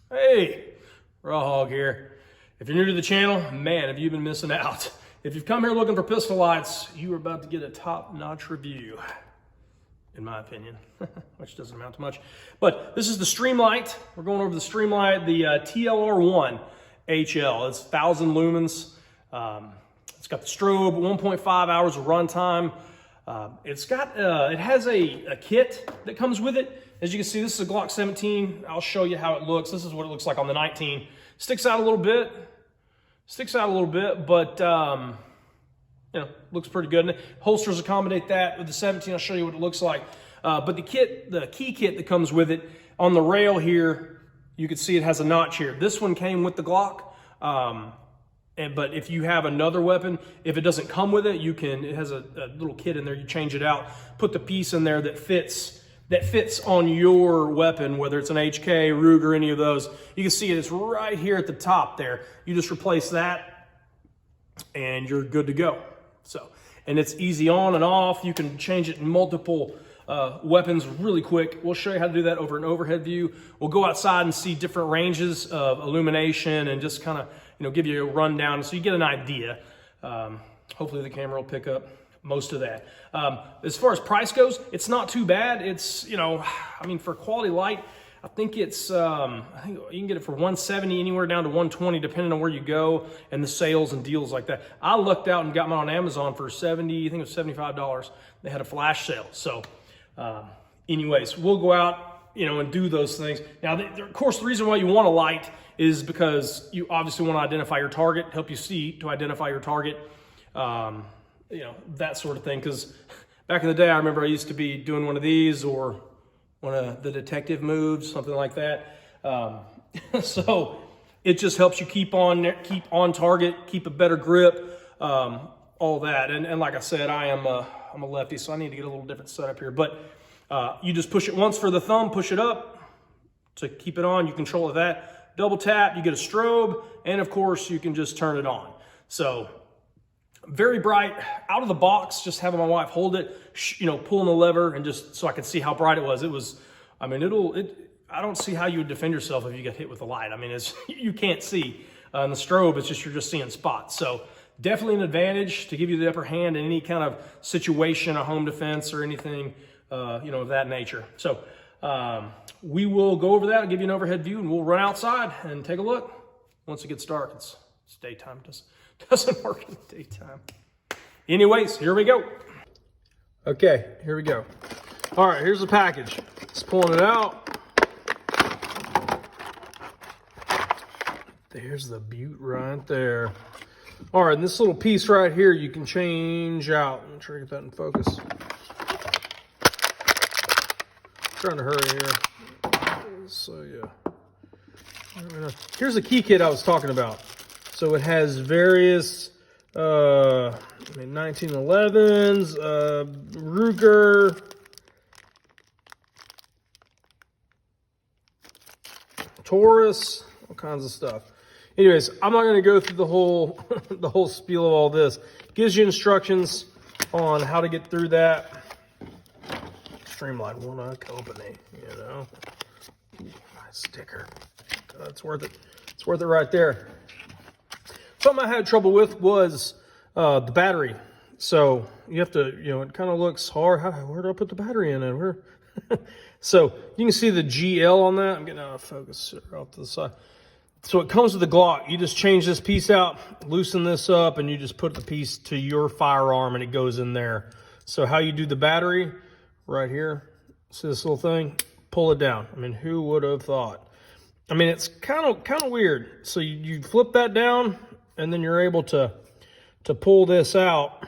Hey, Raw Hog here. If you're new to the channel, man, have you been missing out. If you've come here looking for pistol lights, you are about to get a top-notch review, in my opinion, which doesn't amount to much. But this is the Streamlight. We're going over the Streamlight, the TLR1-HL. It's 1,000 lumens. It's got the strobe, 1.5 hours of runtime. It has a kit that comes with it. As you can see, this is a Glock 17. I'll show you how it looks. This is what it looks like on the 19. Sticks out a little bit, but you know, looks pretty good. And holsters accommodate that. With the 17, I'll show you what it looks like. But the key kit that comes with it, on the rail here, you can see it has a notch here. This one came with the Glock. But if you have another weapon, if it doesnn't come with it, it has a little kit in there. You change it out, put the piece in there that fits on your weapon, whether it's an HK, Ruger, any of those. You can see it's right here at the top there. You just replace that and you're good to go. So, and it's easy on and off. You can change it in multiple weapons really quick. We'll show you how to do that over an overhead view. We'll go outside and see different ranges of illumination and just kind of, give you a rundown so you get an idea. Hopefully the camera will pick up most of that. As far as price goes, it's not too bad. It's, for quality light, I think it's, I think you can get it for $170 anywhere down to $120 depending on where you go and the sales and deals like that. I looked out and got mine on Amazon for $70, I think it was $75. They had a flash sale. So anyways, we'll go out, and do those things. Now, of course, the reason why you want a light is because you obviously want to identify your target, help you see to identify your target, that sort of thing. Because back in the day, I remember I used to be doing one of these or one of the detective moves, something like that. So it just helps you keep on target, keep a better grip, all that. And like I said, I'm a lefty, so I need to get a little different setup here. But you just push it once for the thumb, push it up to keep it on. You control that. Double tap, you get a strobe, and of course you can just turn it on. So very bright, out of the box, just having my wife hold it, pulling the lever, and just so I could see how bright it was. It was, I don't see how you would defend yourself if you get hit with the light. You can't see. And the strobe, you're just seeing spots. So definitely an advantage to give you the upper hand in any kind of situation, a home defense or anything, of that nature. So we will go over that. I'll give you an overhead view and we'll run outside and take a look. Once it gets dark, it's daytime. Doesn't work in the daytime. Anyways, here we go. Okay, here we go. All right, here's the package. Just pulling it out. There's the butte right there. All right, and this little piece right here you can change out. I'm trying to get that in focus. Trying to hurry here. So yeah. Here's the key kit I was talking about. So it has various 1911s, Ruger, Taurus, all kinds of stuff. Anyways, I'm not going to go through the whole the whole spiel of all this. Gives you instructions on how to get through that. StreamLight company, Ooh, nice sticker. It's worth it. It's worth it right there. Something I had trouble with was the battery. So you have to, it kind of looks hard. Where do I put the battery in it? So you can see the GL on that. I'm getting out of focus off to the side. So it comes with the Glock. You just change this piece out, loosen this up, and you just put the piece to your firearm and it goes in there. So how you do the battery, right here, see this little thing? Pull it down. Who would have thought? It's kind of weird. So you flip that down, and then you're able to pull this out.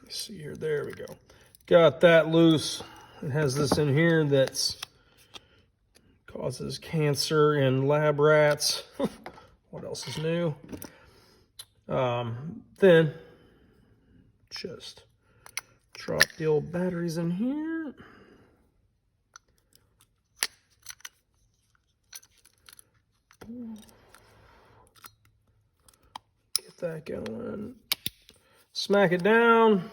Let's see here. There we go. Got that loose. It has this in here that's causes cancer in lab rats. What else is new? Then just drop the old batteries in here. Get that going. Smack it down.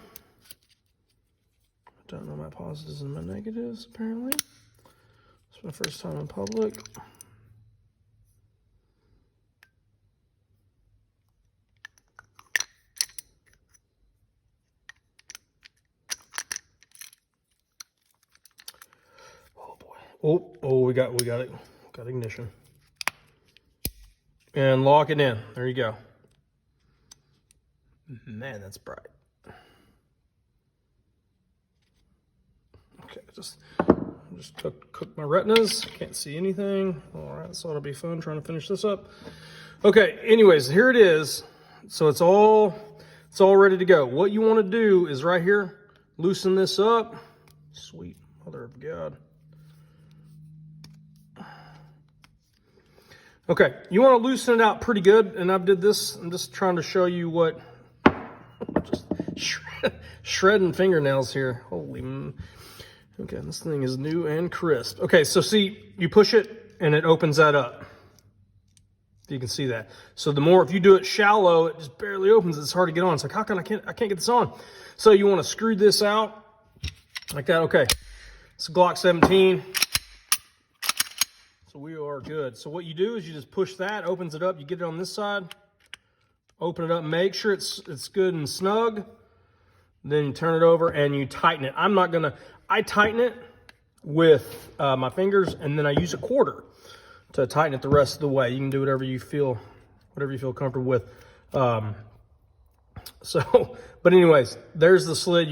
I don't know my positives and my negatives, apparently. my first time in public. Oh boy. Oh, we got it. Got ignition. And lock it in. There you go. Man, that's bright. Okay, just cook my retinas. Can't see anything. All right, so it'll be fun trying to finish this up. Okay, anyways, here it is. So it's all ready to go. What you want to do is right here, loosen this up. Sweet mother of God. Okay, you want to loosen it out pretty good, and I've did this. I'm just trying to show you what. Just shredding fingernails here. Holy. Okay, this thing is new and crisp. Okay, so see, you push it and it opens that up. You can see that. So the more, if you do it shallow, it just barely opens. It's hard to get on. It's like, how come I can't get this on? So you want to screw this out like that. Okay, it's a Glock 17. So we are good. So what you do is you just push that, opens it up. You get it on this side, open it up, make sure it's good and snug. Then you turn it over and you tighten it. I tighten it with my fingers, and then I use a quarter to tighten it the rest of the way. You can do whatever you feel comfortable with. But anyways, there's the slid.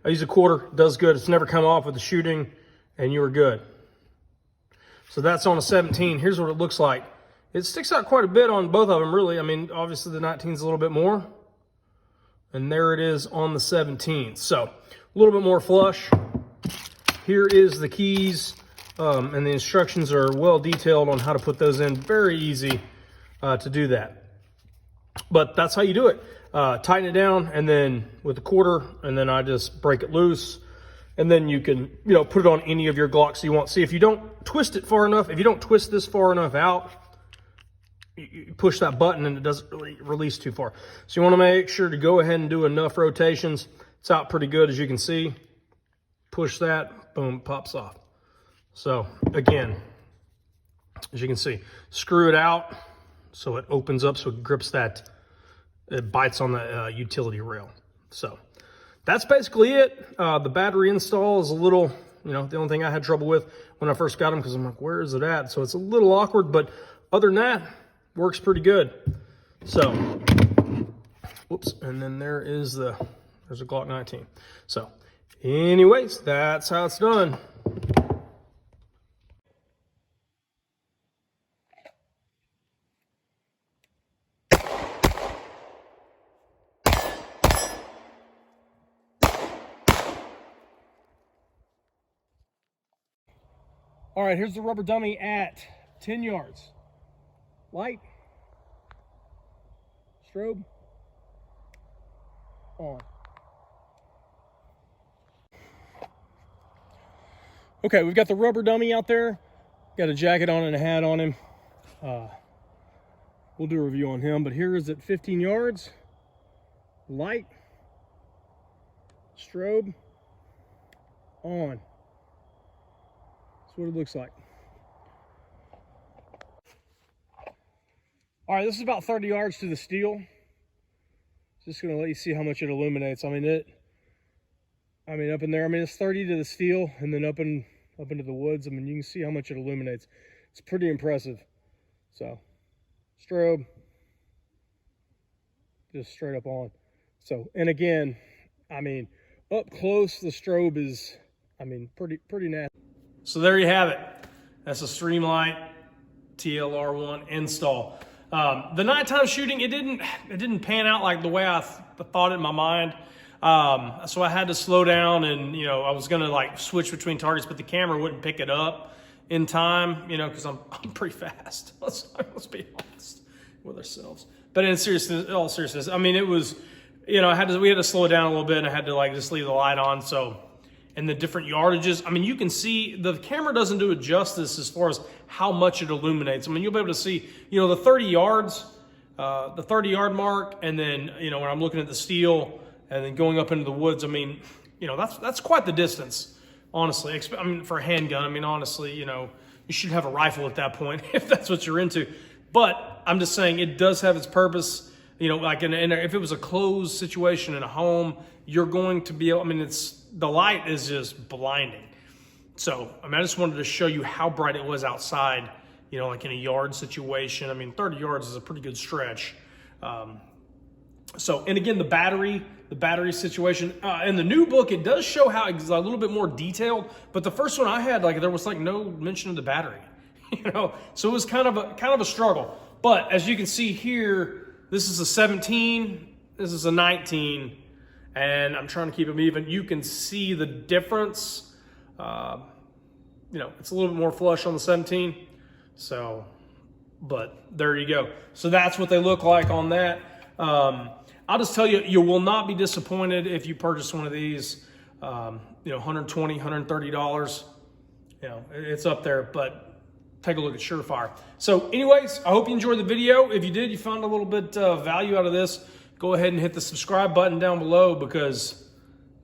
I use a quarter, does good. It's never come off with the shooting, and you are good. So that's on a 17. Here's what it looks like. It sticks out quite a bit on both of them, really. I mean, obviously the 19 is a little bit more. And there it is on the 17. So a little bit more flush. Here is the keys, and the instructions are well detailed on how to put those in. Very easy to do that. But that's how you do it. Tighten it down, and then with a quarter, and then I just break it loose. And then you can, put it on any of your Glocks you want. See, if you don't twist it far enough, if you don't twist this far enough out, you push that button and it doesn't really release too far. So you want to make sure to go ahead and do enough rotations. It's out pretty good, as you can see. Push that, boom, pops off. So again, as you can see, screw it out so it opens up, so it grips that, it bites on the utility rail. So that's basically it. The battery install is a little, the only thing I had trouble with when I first got them, because I'm like, where is it at? So it's a little awkward, but other than that, works pretty good. So, whoops, and then there's a Glock 19. So, anyways, that's how it's done. All right, here's the rubber dummy at 10 yards. Light, strobe, on. Okay, we've got the rubber dummy out there. Got a jacket on and a hat on him. We'll do a review on him, but here is at 15 yards. Light, strobe, on. That's what it looks like. All right, this is about 30 yards to the steel. Just gonna let you see how much it illuminates. I mean, up in there, it's 30 to the steel, and then up into the woods. I mean, you can see how much it illuminates. It's pretty impressive. So, strobe, just straight up on. So, and again, up close, the strobe is, pretty nasty. So there you have it. That's a StreamLight TLR1 install. The nighttime shooting, it didn't pan out like the way I thought in my mind. So I had to slow down, and I was gonna switch between targets, but the camera wouldn't pick it up in time, because I'm pretty fast. Let's be honest with ourselves. But in all seriousness, it was, we had to slow it down a little bit, and I had to just leave the light on. So, and the different yardages, you can see the camera doesn't do it justice as far as how much it illuminates. You'll be able to see, the 30 yards, the 30 yard mark, and then, when I'm looking at the steel and then going up into the woods, that's quite the distance. Honestly, I mean, for a handgun, I mean, honestly, you know, you should have a rifle at that point if that's what you're into. But I'm just saying it does have its purpose. You know, like if it was a closed situation in a home, you're going to be able, I mean, the light is just blinding. So, I mean, I just wanted to show you how bright it was outside, you know, like in a yard situation. I mean, 30 yards is a pretty good stretch. So, and again, the battery situation, in the new book, it does show how it's a little bit more detailed, but the first one I had, like, there was like no mention of the battery, you know, so it was kind of a struggle. But as you can see here, this is a 17, this is a 19, and I'm trying to keep them even. You can see the difference. You know, it's a little bit more flush on the 17. So, but there you go. So that's what they look like on that. I'll just tell you, you will not be disappointed if you purchase one of these. You know, $120, $130. You know, it's up there, but take a look at Surefire. So anyways, I hope you enjoyed the video. If you did, you found a little bit of value out of this, go ahead and hit the subscribe button down below, because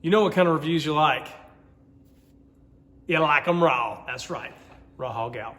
you know what kind of reviews you like. You like them raw. That's right. Raw Hog out.